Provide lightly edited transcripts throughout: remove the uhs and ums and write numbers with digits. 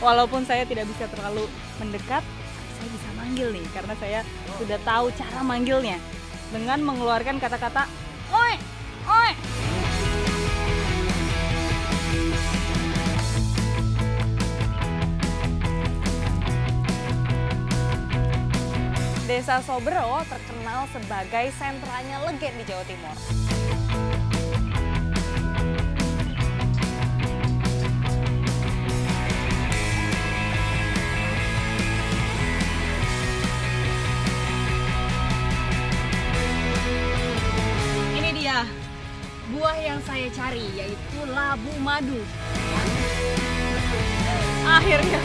Walaupun saya tidak bisa terlalu mendekat, saya bisa manggil nih, karena saya sudah tahu cara manggilnya dengan mengeluarkan kata-kata oi, oi. Desa Sobero terkenal sebagai sentranya Legen di Jawa Timur. Ini dia buah yang saya cari, yaitu labu madu. Akhirnya.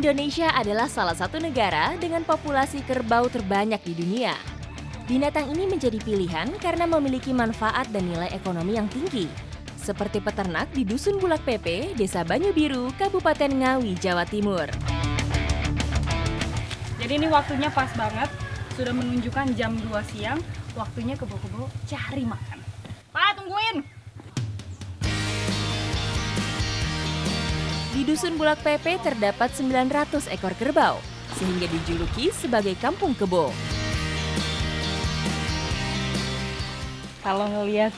Indonesia adalah salah satu negara dengan populasi kerbau terbanyak di dunia. Binatang ini menjadi pilihan karena memiliki manfaat dan nilai ekonomi yang tinggi. Seperti peternak di Dusun Bulak Pepe, Desa Banyu-Biru, Kabupaten Ngawi, Jawa Timur. Jadi ini waktunya pas banget, sudah menunjukkan jam 2 siang, waktunya kebo-kebo cari makan. Pak, tungguin! Di Dusun Bulak Pepe terdapat 900 ekor kerbau, sehingga dijuluki sebagai Kampung Kebo. Kalau ngelihat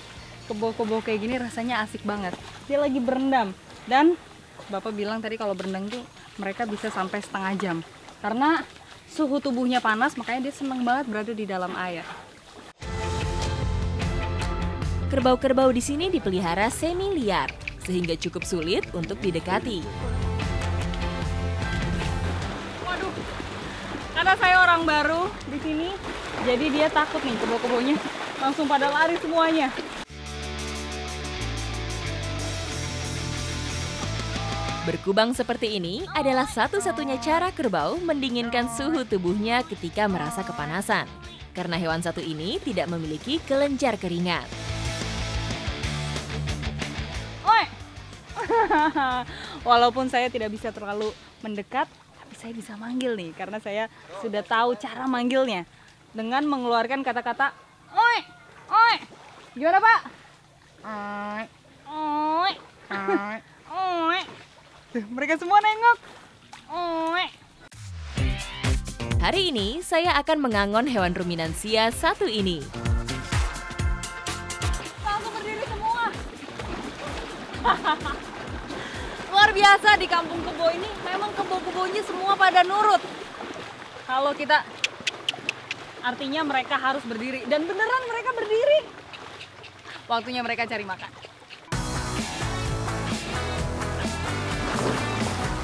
kebo-kebo kayak gini rasanya asik banget. Dia lagi berendam, dan Bapak bilang tadi kalau berendam tuh mereka bisa sampai setengah jam. Karena suhu tubuhnya panas, makanya dia senang banget berada di dalam air. Kerbau-kerbau di sini dipelihara semi liar, sehingga cukup sulit untuk didekati. Waduh, karena saya orang baru di sini, jadi dia takut nih kebo-kebonya langsung pada lari semuanya. Berkubang seperti ini adalah satu-satunya cara kerbau mendinginkan suhu tubuhnya ketika merasa kepanasan. Karena hewan satu ini tidak memiliki kelenjar keringat. Walaupun saya tidak bisa terlalu mendekat, tapi saya bisa manggil nih, karena saya sudah tahu cara manggilnya dengan mengeluarkan kata-kata oi, oi. Gimana, Pak? Oi, oi, oi, oi. Tuh, mereka semua nengok. Oi. Hari ini saya akan mengangon hewan ruminansia satu ini. Langsung berdiri semua. Luar biasa di Kampung Kebo ini, memang kebo-kebonya semua pada nurut. Kalau kita, artinya mereka harus berdiri, dan beneran mereka berdiri. Waktunya mereka cari makan.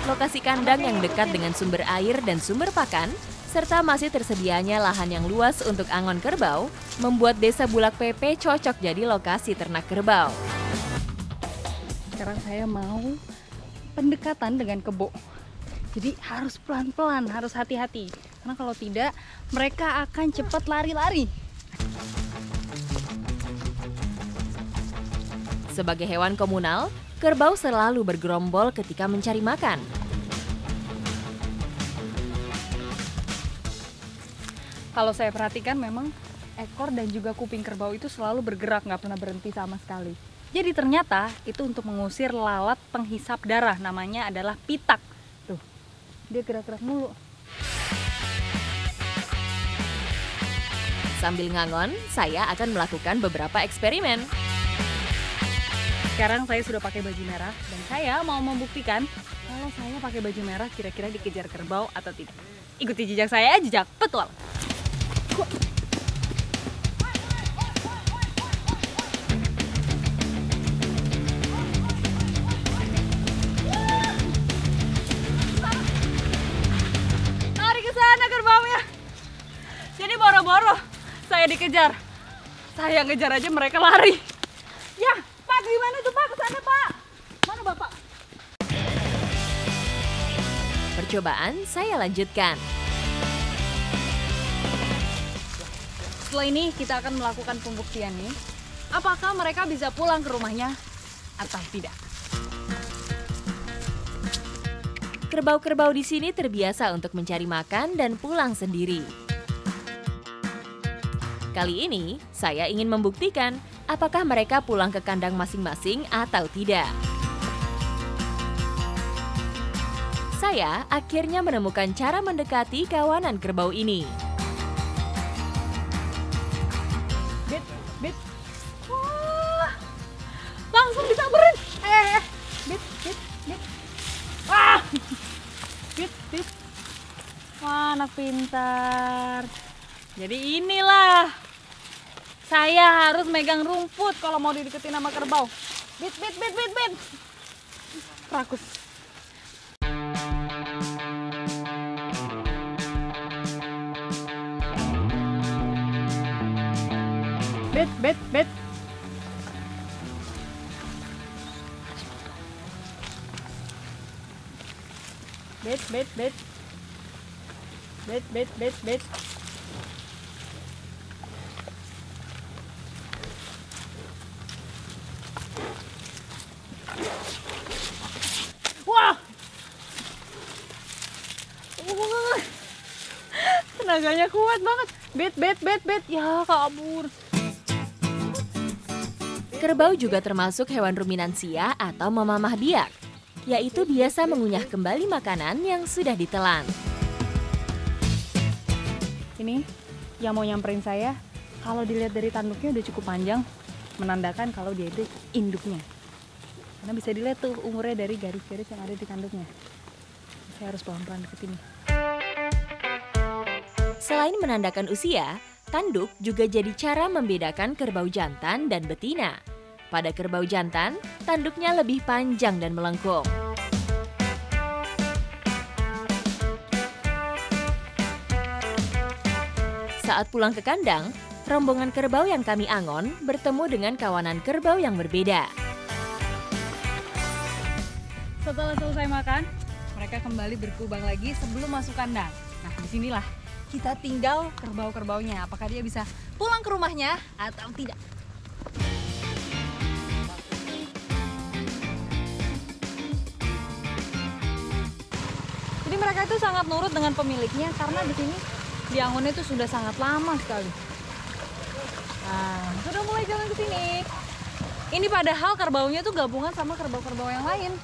Lokasi kandang yang dekat dengan sumber air dan sumber pakan, serta masih tersedianya lahan yang luas untuk angon kerbau, membuat Desa Bulak Pepe cocok jadi lokasi ternak kerbau. Sekarang saya mau pendekatan dengan kebo. Jadi harus pelan-pelan, harus hati-hati. Karena kalau tidak, mereka akan cepat lari-lari. Sebagai hewan komunal, kerbau selalu bergerombol ketika mencari makan. Kalau saya perhatikan memang ekor dan juga kuping kerbau itu selalu bergerak, nggak pernah berhenti sama sekali. Jadi ternyata itu untuk mengusir lalat penghisap darah, namanya adalah pitak. Tuh, dia gerak-gerak mulu. Sambil ngangon, saya akan melakukan beberapa eksperimen. Sekarang saya sudah pakai baju merah dan saya mau membuktikan kalau saya pakai baju merah kira-kira dikejar kerbau atau tidak. Ikuti jejak saya, jejak petualang. Lari ke sana kerbau. saya dikejar. Saya ngejar aja mereka lari. Ya, Pak, gimana tuh Pak? Kesana Pak. Mana Bapak? Percobaan saya lanjutkan. Setelah ini kita akan melakukan pembuktian nih. Apakah mereka bisa pulang ke rumahnya atau tidak? Kerbau-kerbau di sini terbiasa untuk mencari makan dan pulang sendiri. Kali ini, saya ingin membuktikan apakah mereka pulang ke kandang masing-masing atau tidak. Saya akhirnya menemukan cara mendekati kawanan kerbau ini. Bit. Wah, langsung disamperin. Bit. Wah, bit. Wah, anak pintar. Jadi inilah, saya harus megang rumput kalau mau dideketin sama kerbau. Bit. Rakus. Bit. Bit. Wah. Tenaganya kuat banget. Bit. Ya, kabur. Kerbau juga termasuk hewan ruminansia atau memamah biak, yaitu biasa mengunyah kembali makanan yang sudah ditelan. Ini yang mau nyamperin saya, kalau dilihat dari tanduknya udah cukup panjang, menandakan kalau dia itu induknya. Karena bisa dilihat tuh umurnya dari garis-garis yang ada di tanduknya. Saya harus pelan-pelan deketin. Selain menandakan usia, tanduk juga jadi cara membedakan kerbau jantan dan betina. Pada kerbau jantan, tanduknya lebih panjang dan melengkung. Saat pulang ke kandang, rombongan kerbau yang kami angon bertemu dengan kawanan kerbau yang berbeda. Setelah selesai makan, mereka kembali berkubang lagi sebelum masuk kandang. Nah, disinilah kita tinggal kerbau-kerbaunya. Apakah dia bisa pulang ke rumahnya atau tidak? Jadi mereka itu sangat nurut dengan pemiliknya karena di sini di angonnya itu sudah sangat lama sekali. Nah, sudah mulai jalan ke sini. Ini padahal kerbaunya tuh gabungan sama kerbau-kerbau yang lain.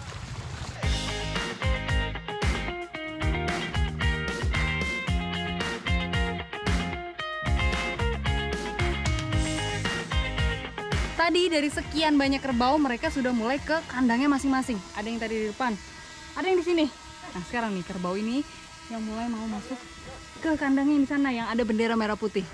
Tadi dari sekian banyak kerbau mereka sudah mulai ke kandangnya masing-masing. Ada yang tadi di depan, ada yang di sini. Nah sekarang nih kerbau ini yang mulai mau masuk ke kandangnya di sana yang ada bendera merah putih.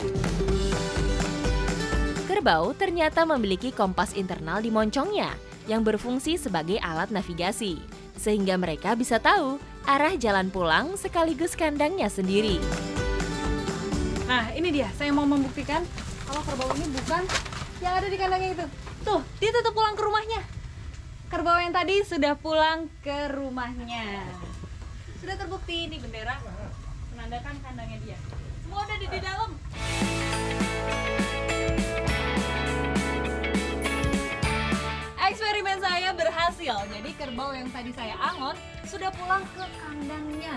Kerbau ternyata memiliki kompas internal di moncongnya yang berfungsi sebagai alat navigasi, sehingga mereka bisa tahu arah jalan pulang sekaligus kandangnya sendiri. Nah ini dia, saya mau membuktikan kalau kerbau ini bukan yang ada di kandangnya itu. Tuh, dia tetap pulang ke rumahnya. Kerbau yang tadi sudah pulang ke rumahnya. Sudah terbukti ini bendera menandakan kandangnya dia. Semua udah di dalam. Eksperimen saya berhasil. Jadi kerbau yang tadi saya angon sudah pulang ke kandangnya.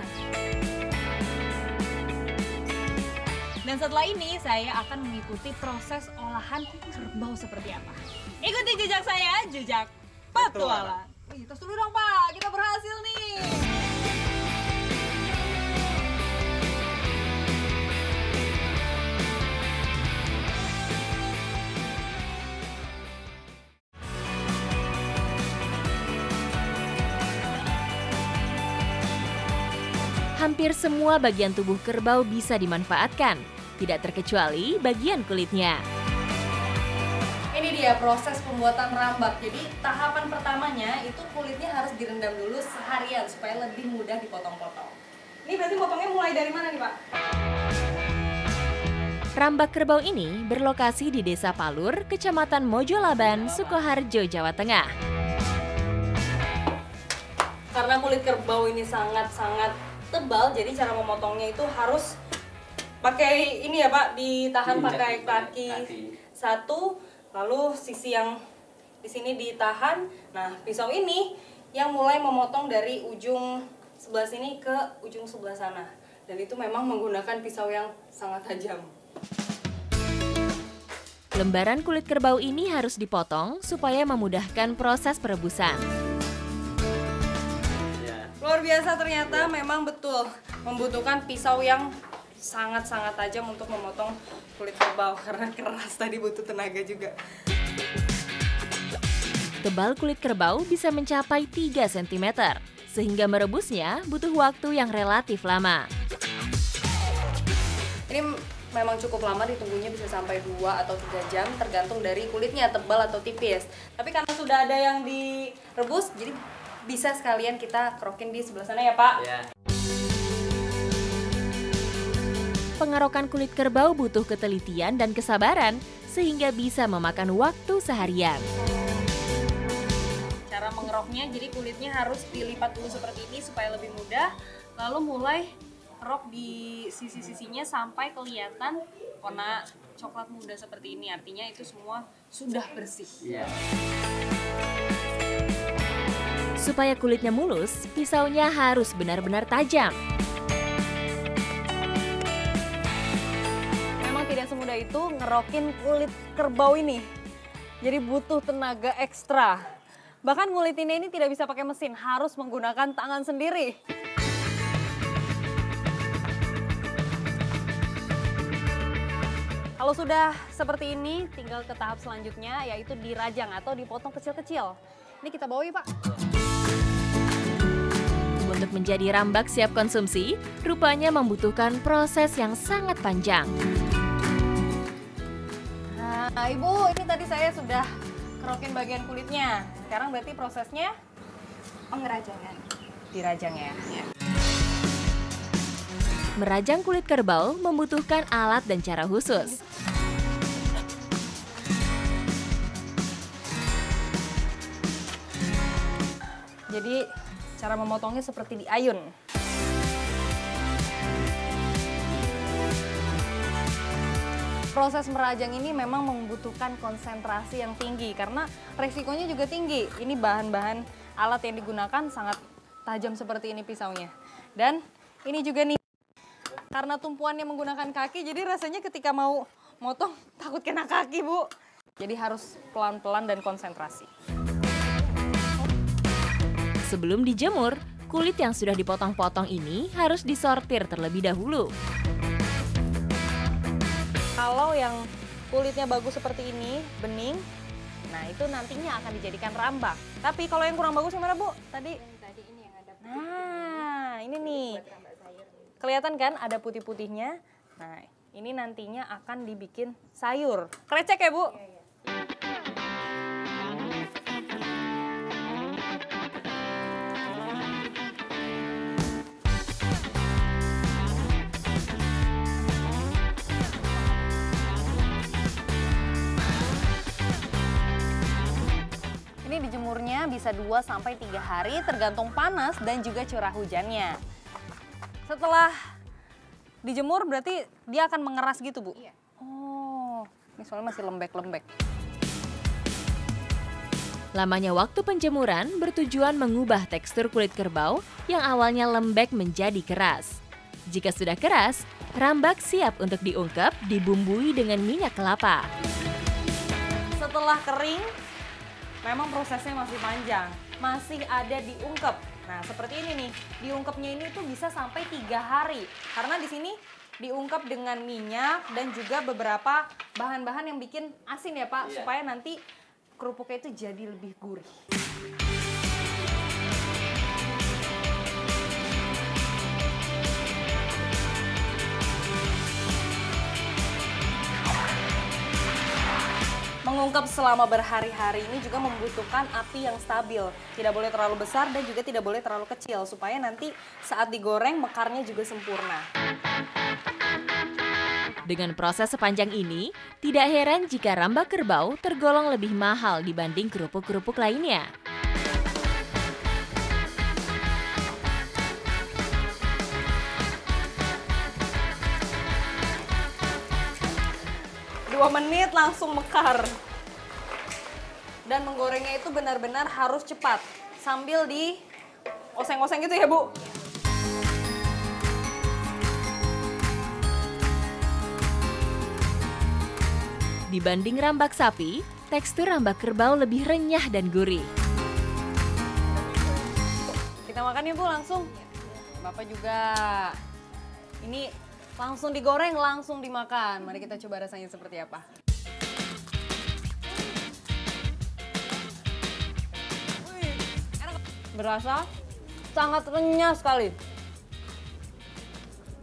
Dan setelah ini saya akan mengikuti proses olahan kerbau seperti apa. Ikuti jejak saya, jejak petualang. Wih, terus dulu dong Pak, kita berhasil nih. Hampir semua bagian tubuh kerbau bisa dimanfaatkan, tidak terkecuali bagian kulitnya. Ini dia proses pembuatan rambak. Jadi tahapan pertamanya itu kulitnya harus direndam dulu seharian supaya lebih mudah dipotong-potong. Ini berarti potongnya mulai dari mana nih Pak? Rambak kerbau ini berlokasi di Desa Palur, Kecamatan Mojolaban, Sukoharjo, Jawa Tengah. Karena kulit kerbau ini sangat-sangat tebal, jadi cara memotongnya itu harus pakai ini ya Pak, ditahan pakai kaki satu, lalu sisi yang di sini ditahan. Nah, pisau ini yang mulai memotong dari ujung sebelah sini ke ujung sebelah sana. Dan itu memang menggunakan pisau yang sangat tajam. Lembaran kulit kerbau ini harus dipotong supaya memudahkan proses perebusan. Luar biasa ternyata, memang betul membutuhkan pisau yang sangat-sangat tajam untuk memotong kulit kerbau karena keras, tadi butuh tenaga juga. Tebal kulit kerbau bisa mencapai 3 cm, sehingga merebusnya butuh waktu yang relatif lama. Ini memang cukup lama, ditunggunya bisa sampai 2 atau 3 jam tergantung dari kulitnya tebal atau tipis. Tapi karena sudah ada yang direbus, jadi bisa sekalian kita kerokin di sebelah sana ya Pak. Ya. Pengerokan kulit kerbau butuh ketelitian dan kesabaran, sehingga bisa memakan waktu seharian. Cara mengeroknya, jadi kulitnya harus dilipat dulu seperti ini supaya lebih mudah. Lalu mulai kerok di sisi-sisinya sampai kelihatan warna coklat muda seperti ini. Artinya itu semua sudah bersih. Supaya kulitnya mulus, pisaunya harus benar-benar tajam. Memang tidak semudah itu ngerokin kulit kerbau ini. Jadi butuh tenaga ekstra. Bahkan ngulitinnya ini tidak bisa pakai mesin, harus menggunakan tangan sendiri. Kalau sudah seperti ini, tinggal ke tahap selanjutnya, yaitu dirajang atau dipotong kecil-kecil. Ini kita bawa yuk Pak. Untuk menjadi rambak siap konsumsi, rupanya membutuhkan proses yang sangat panjang. Nah Ibu, ini tadi saya sudah kerokin bagian kulitnya. Sekarang berarti prosesnya Pengerajangan. dirajang ya. Merajang kulit kerbau membutuhkan alat dan cara khusus. Jadi cara memotongnya seperti diayun. Proses merajang ini memang membutuhkan konsentrasi yang tinggi karena resikonya juga tinggi. Ini bahan-bahan alat yang digunakan sangat tajam seperti ini pisaunya. Dan ini juga nih, karena tumpuannya menggunakan kaki, jadi rasanya ketika mau motong takut kena kaki Bu. Jadi harus pelan-pelan dan konsentrasi. Sebelum dijemur, kulit yang sudah dipotong-potong ini harus disortir terlebih dahulu. Kalau yang kulitnya bagus seperti ini, bening, nah itu nantinya akan dijadikan rambak. Tapi kalau yang kurang bagus gimana Bu? Tadi Ini yang ada. nah, ini nih. Kelihatan kan ada putih-putihnya? Nah, ini nantinya akan dibikin sayur. Krecek ya, Bu? Ini dijemurnya bisa 2-3 hari tergantung panas dan juga curah hujannya. Setelah dijemur berarti dia akan mengeras gitu Bu? Iya. Oh, ini soalnya masih lembek-lembek. Lamanya waktu penjemuran bertujuan mengubah tekstur kulit kerbau yang awalnya lembek menjadi keras. Jika sudah keras, rambak siap untuk diungkep, dibumbui dengan minyak kelapa. Setelah kering, memang prosesnya masih panjang, masih ada diungkep. Nah seperti ini nih, diungkepnya ini tuh bisa sampai 3 hari. Karena di sini diungkep dengan minyak dan juga beberapa bahan-bahan yang bikin asin ya Pak, supaya nanti kerupuknya itu jadi lebih gurih. Mengungkep selama berhari-hari ini juga membutuhkan api yang stabil. Tidak boleh terlalu besar dan juga tidak boleh terlalu kecil, supaya nanti saat digoreng mekarnya juga sempurna. Dengan proses sepanjang ini, tidak heran jika rambak kerbau tergolong lebih mahal dibanding kerupuk-kerupuk lainnya. Dua menit langsung mekar. Dan menggorengnya itu benar-benar harus cepat. Sambil di oseng-oseng gitu ya, Bu? Dibanding rambak sapi, tekstur rambak kerbau lebih renyah dan gurih. Kita makan ya, Bu, langsung. Bapak juga. Ini langsung digoreng, langsung dimakan. Mari kita coba rasanya seperti apa. Berasa sangat renyah sekali.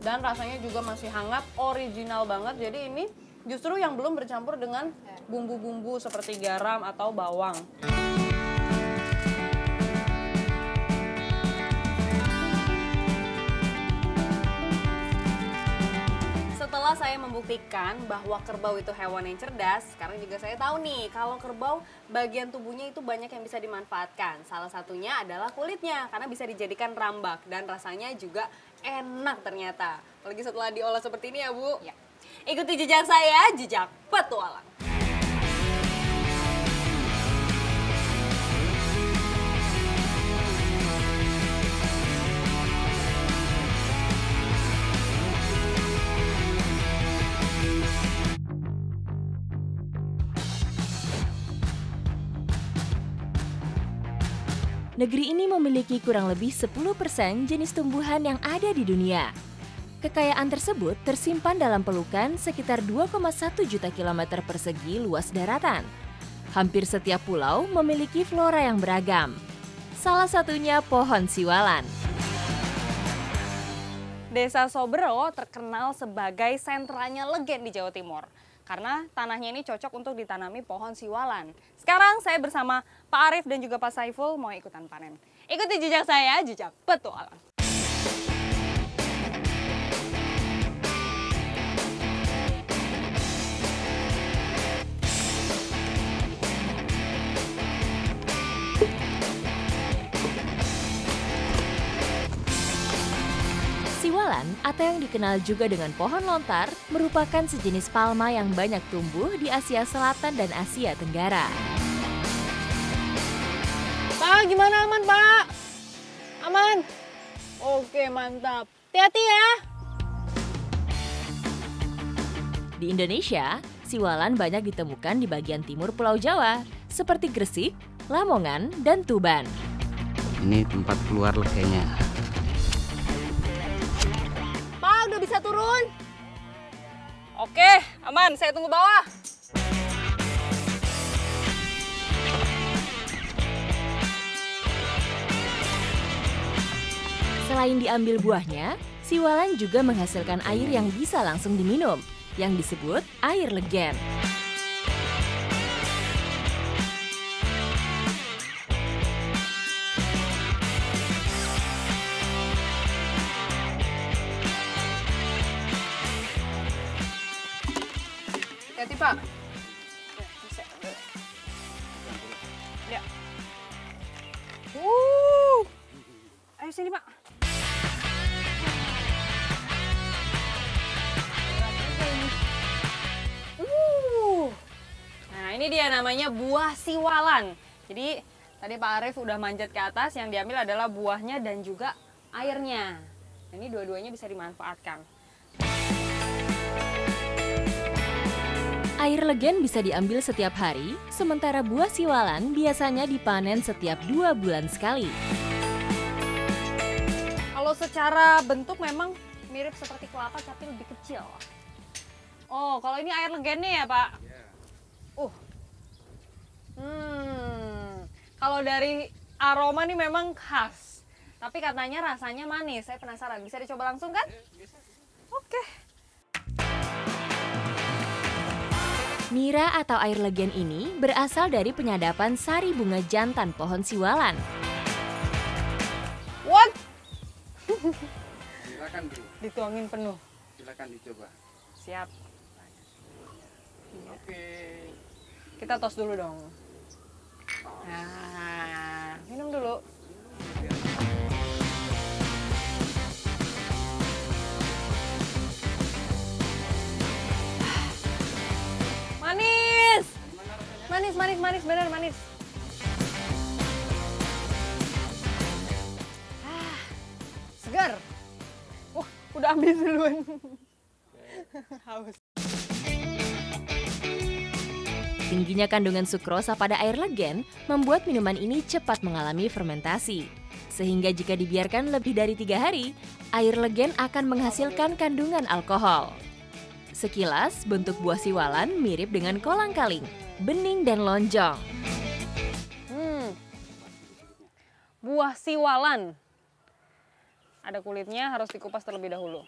Dan rasanya juga masih hangat, original banget. Jadi ini justru yang belum bercampur dengan bumbu-bumbu seperti garam atau bawang. Setelah saya membuktikan bahwa kerbau itu hewan yang cerdas, sekarang juga saya tahu nih kalau kerbau bagian tubuhnya itu banyak yang bisa dimanfaatkan. Salah satunya adalah kulitnya karena bisa dijadikan rambak dan rasanya juga enak ternyata. Apalagi setelah diolah seperti ini ya, Bu. Ya. Ikuti jejak saya, jejak petualang. Negeri ini memiliki kurang lebih 10% jenis tumbuhan yang ada di dunia. Kekayaan tersebut tersimpan dalam pelukan sekitar 2,1 juta kilometer persegi luas daratan. Hampir setiap pulau memiliki flora yang beragam. Salah satunya pohon siwalan. Desa Sobero terkenal sebagai sentranya legen di Jawa Timur. Karena tanahnya ini cocok untuk ditanami pohon siwalan. Sekarang saya bersama Pak Arief dan juga Pak Saiful mau ikutan panen. Ikuti jejak saya, jejak petualang. Siwalan atau yang dikenal juga dengan pohon lontar merupakan sejenis palma yang banyak tumbuh di Asia Selatan dan Asia Tenggara. Pak, gimana aman, Pak? Aman? Oke, mantap. Hati-hati ya. Di Indonesia, siwalan banyak ditemukan di bagian timur Pulau Jawa, seperti Gresik, Lamongan, dan Tuban. Ini tempat keluar leganya. Pak, udah bisa turun? Oke, aman. Saya tunggu bawah. Selain diambil buahnya, siwalan juga menghasilkan air yang bisa langsung diminum, yang disebut air legen. Hati-hati, Pak. Ya. Ayo sini, Pak. Nah, ini dia namanya buah siwalan. Jadi, tadi Pak Arief udah manjat ke atas, yang diambil adalah buahnya dan juga airnya. Ini dua-duanya bisa dimanfaatkan. Air legen bisa diambil setiap hari, sementara buah siwalan biasanya dipanen setiap 2 bulan sekali. Kalau secara bentuk memang mirip seperti kelapa tapi lebih kecil. Oh, kalau ini air legennya ya, Pak? Kalau dari aroma nih memang khas. Tapi katanya rasanya manis. Saya penasaran. Bisa dicoba langsung kan? Oke. Nira atau air legen ini berasal dari penyadapan sari bunga jantan pohon siwalan. What? Silakan Bu, Dituangin penuh. silakan dicoba. Siap. Oke. Kita tos dulu dong. Nah, minum dulu. Manis! Manis, manis, manis, bener manis. Segar. Wah, udah ambil duluan. Haus. Tingginya kandungan sukrosa pada air legen membuat minuman ini cepat mengalami fermentasi. Sehingga jika dibiarkan lebih dari 3 hari, air legen akan menghasilkan kandungan alkohol. Sekilas, bentuk buah siwalan mirip dengan kolang-kaling, bening dan lonjong. Buah siwalan. Ada kulitnya, harus dikupas terlebih dahulu.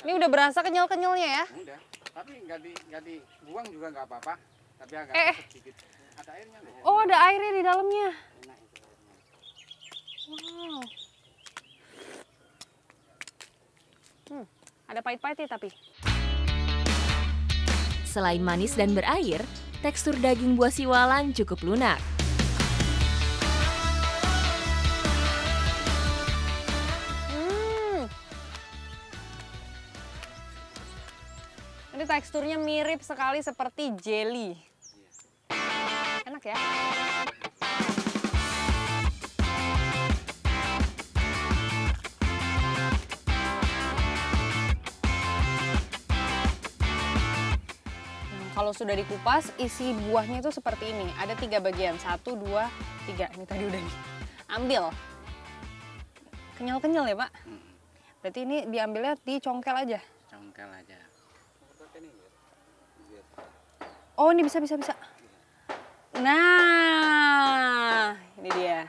Ini udah berasa kenyal-kenyalnya ya? Udah, tapi nggak dibuang juga nggak apa-apa. Tapi agak sedikit. Ada airnya loh. Oh, ada airnya di dalamnya. Enak itu airnya. Wow. Ada pahit-pahitnya tapi. Selain manis dan berair, tekstur daging buah siwalan cukup lunak. Ini teksturnya mirip sekali seperti jelly. Enak ya? Kalau sudah dikupas, isi buahnya itu seperti ini. Ada 3 bagian, 1, 2, 3. Ini tadi udah diambil. Kenyal-kenyal ya, Pak? Berarti ini diambilnya dicongkel aja? Congkel aja. Oh, ini bisa. Nah, ini dia.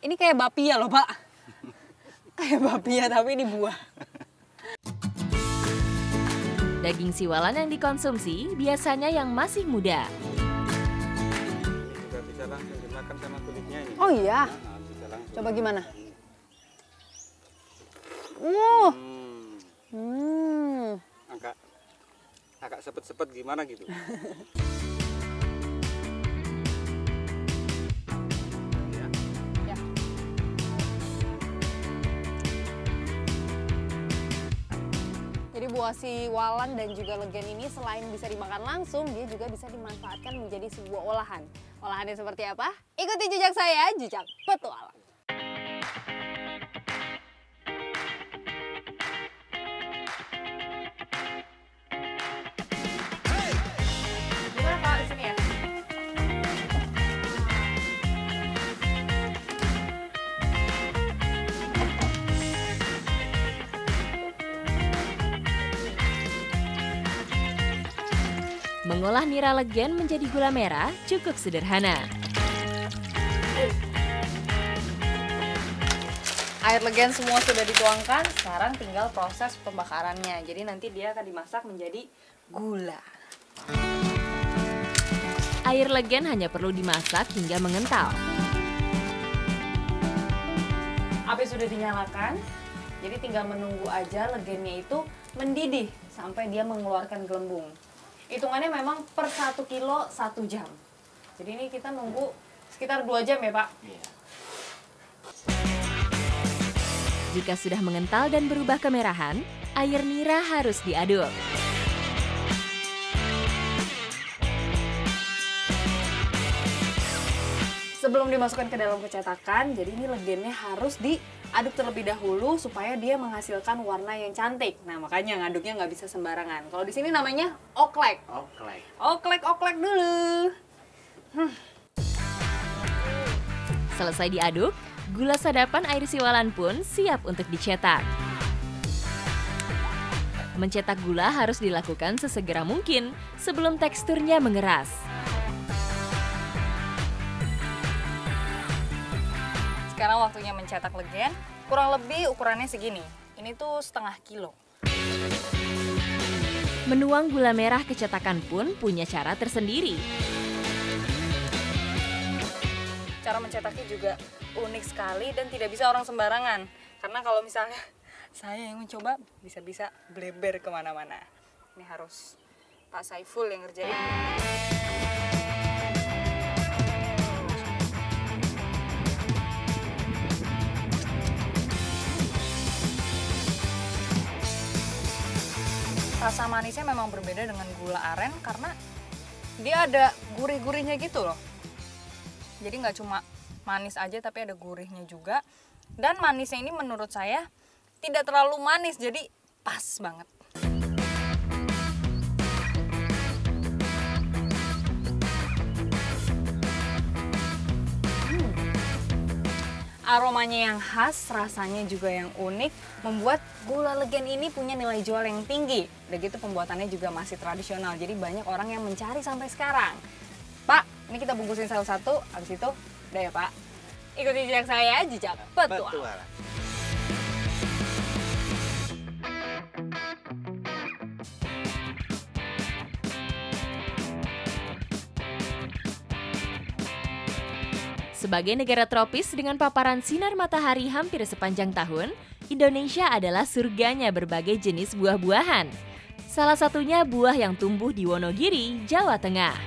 Ini kayak bapia loh, Pak. Kayak bapia, tapi ini buah. Daging siwalan yang dikonsumsi biasanya yang masih muda. Ini juga bisa langsung dimakan sama kulitnya ini. Oh iya? Bisa langsung. Coba gimana? Agak sepet-sepet gimana gitu. Ya. Jadi buah siwalan dan juga legen ini selain bisa dimakan langsung, dia juga bisa dimanfaatkan menjadi sebuah olahan. Olahannya seperti apa? Ikuti jejak saya, jejak petualang. Gimana Pak di sini ya? Mengolah nira legen menjadi gula merah cukup sederhana. Air legen semua sudah dituangkan, sekarang tinggal proses pembakarannya. Jadi nanti dia akan dimasak menjadi gula. Air legen hanya perlu dimasak hingga mengental. Api sudah dinyalakan, jadi tinggal menunggu aja legennya itu mendidih sampai dia mengeluarkan gelembung. Hitungannya memang per 1 kilo 1 jam. Jadi ini kita nunggu sekitar 2 jam ya Pak? Iya. Jika sudah mengental dan berubah kemerahan, air nira harus diaduk. Sebelum dimasukkan ke dalam cetakan, jadi ini legennya harus diaduk terlebih dahulu supaya dia menghasilkan warna yang cantik. Nah makanya ngaduknya nggak bisa sembarangan. Kalau di sini namanya oklek. Oklek dulu. Selesai diaduk, gula sadapan air siwalan pun siap untuk dicetak. Mencetak gula harus dilakukan sesegera mungkin sebelum teksturnya mengeras. Sekarang waktunya mencetak legen, kurang lebih ukurannya segini. Ini tuh setengah kilo. Menuang gula merah ke cetakan pun punya cara tersendiri. Cara mencetaknya juga unik sekali dan tidak bisa orang sembarangan. Karena kalau misalnya saya yang mencoba, bisa-bisa bleber kemana-mana. Ini harus Pak Saiful yang ngerjain. Rasa manisnya memang berbeda dengan gula aren karena dia ada gurih-gurihnya gitu loh. Jadi nggak cuma manis aja tapi ada gurihnya juga. Dan manisnya ini menurut saya tidak terlalu manis, jadi pas banget. Aromanya yang khas, rasanya juga yang unik, membuat gula Legen ini punya nilai jual yang tinggi. Udah gitu pembuatannya juga masih tradisional, jadi banyak orang yang mencari sampai sekarang. Pak, ini kita bungkusin satu-satu, habis itu udah ya Pak. Ikuti jejak saya, jejak petualang. Sebagai negara tropis dengan paparan sinar matahari hampir sepanjang tahun, Indonesia adalah surganya berbagai jenis buah-buahan. Salah satunya buah yang tumbuh di Wonogiri, Jawa Tengah.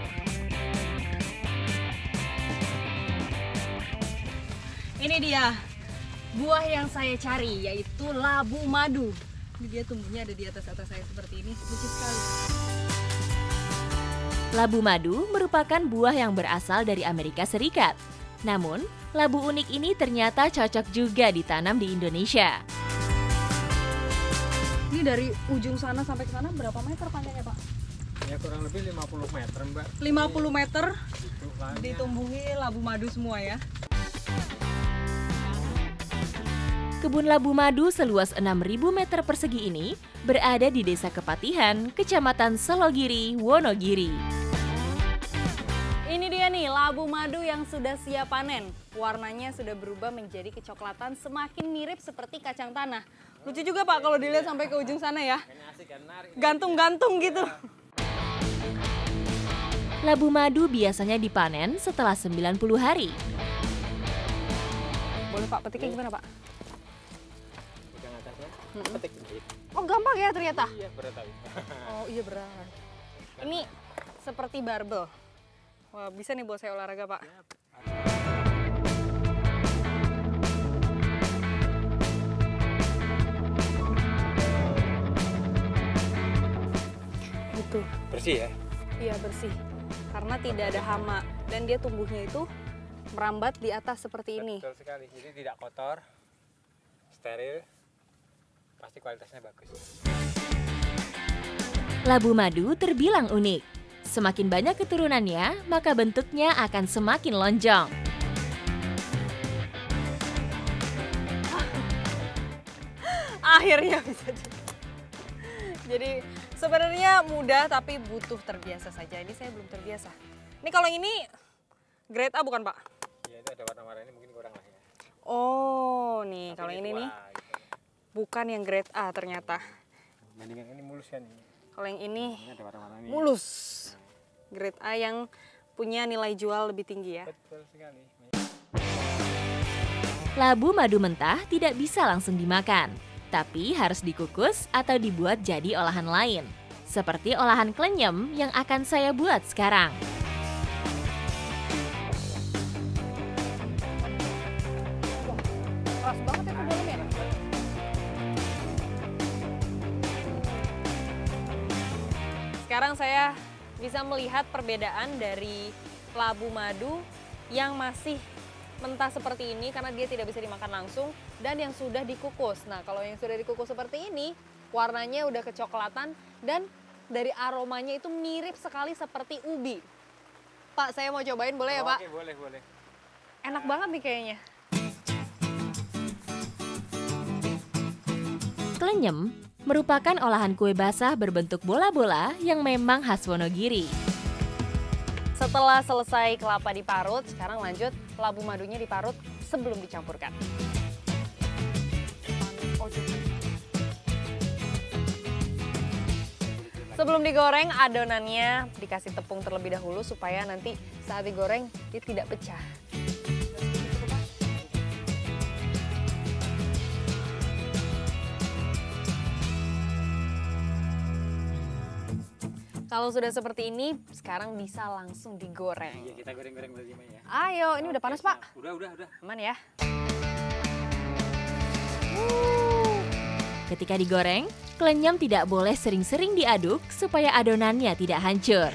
Ini dia buah yang saya cari, yaitu labu madu. Ini dia tumbuhnya ada di atas saya seperti ini, lucu sekali. Labu madu merupakan buah yang berasal dari Amerika Serikat. Namun, labu unik ini ternyata cocok juga ditanam di Indonesia. Ini dari ujung sana sampai ke sana berapa meter panjangnya Pak? Ya kurang lebih 50 meter Mbak. 50 meter Itu lahannya. ditumbuhi labu madu semua ya. Kebun labu madu seluas 6.000 meter persegi ini berada di Desa Kepatihan, Kecamatan Selogiri, Wonogiri. Ini dia nih labu madu yang sudah siap panen. Warnanya sudah berubah menjadi kecoklatan, semakin mirip seperti kacang tanah. Lucu juga Pak kalau dilihat sampai ke ujung sana ya. Gantung-gantung gitu. Labu madu biasanya dipanen setelah 90 hari. Boleh Pak, petiknya gimana Pak? Pegang atasnya, petik sedikit. Oh gampang ya ternyata? Iya berat tapi. Oh iya berat. Ini seperti barbel. Wah bisa nih buat saya olahraga Pak. Gitu. Bersih ya? Iya bersih. Karena tidak ada hama dan dia tumbuhnya itu merambat di atas seperti ini. Betul sekali. Jadi tidak kotor, steril, pasti kualitasnya bagus. Labu madu terbilang unik. Semakin banyak keturunannya, maka bentuknya akan semakin lonjong. Akhirnya bisa jadi sebenarnya mudah tapi butuh terbiasa saja. Ini saya belum terbiasa. Ini kalau ini grade A bukan Pak? Ya itu ada warna-warna ini mungkin kurang lah ya. Oh nih Tapi kalau ini tua, nih gitu. bukan yang grade A ternyata. Bandingan ini mulus kan. Kalau yang ini Ini ada warna-warna ini. mulus. Grade A yang punya nilai jual lebih tinggi ya. Betul sekali. Labu madu mentah tidak bisa langsung dimakan, tapi harus dikukus atau dibuat jadi olahan lain. Seperti olahan klenyem yang akan saya buat sekarang. Keras banget ya ke dalamnya. Sekarang saya bisa melihat perbedaan dari labu madu yang masih mentah seperti ini karena dia tidak bisa dimakan langsung dan yang sudah dikukus. Nah, kalau yang sudah dikukus seperti ini, warnanya udah kecoklatan dan dari aromanya itu mirip sekali seperti ubi. Pak, saya mau cobain boleh ya, Pak? Oke, boleh, boleh. Enak banget nih kayaknya. Klenyem merupakan olahan kue basah berbentuk bola-bola yang memang khas Wonogiri. Setelah selesai kelapa diparut, sekarang lanjut labu madunya diparut sebelum dicampurkan. Sebelum digoreng, adonannya dikasih tepung terlebih dahulu supaya nanti saat digoreng dia tidak pecah. Kalau sudah seperti ini, sekarang bisa langsung digoreng. Iya, kita goreng-goreng berarti Mai ya. Ayo, ini udah panas, Pak. Udah. Aman ya. Ketika digoreng, klenyam tidak boleh sering-sering diaduk supaya adonannya tidak hancur.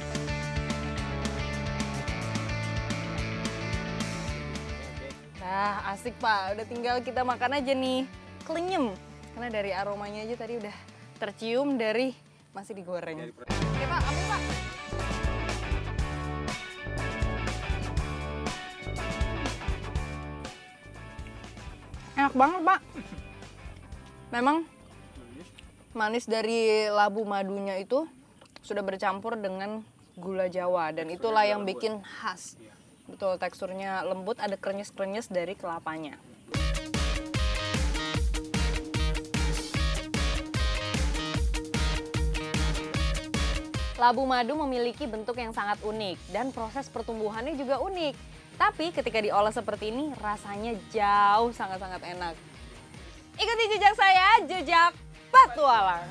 Nah, asik Pak. Udah tinggal kita makan aja nih. Klenyem. Karena dari aromanya aja tadi udah tercium dari masih digoreng. Oke Pak, ambil Pak. Enak banget Pak. Memang manis dari labu madunya itu sudah bercampur dengan gula Jawa. Dan itulah yang bikin khas. Betul, teksturnya lembut, ada krenyes-krenyes dari kelapanya. Labu madu memiliki bentuk yang sangat unik dan proses pertumbuhannya juga unik. Tapi ketika diolah seperti ini rasanya jauh sangat-sangat enak. Ikuti jejak saya, jejak petualang.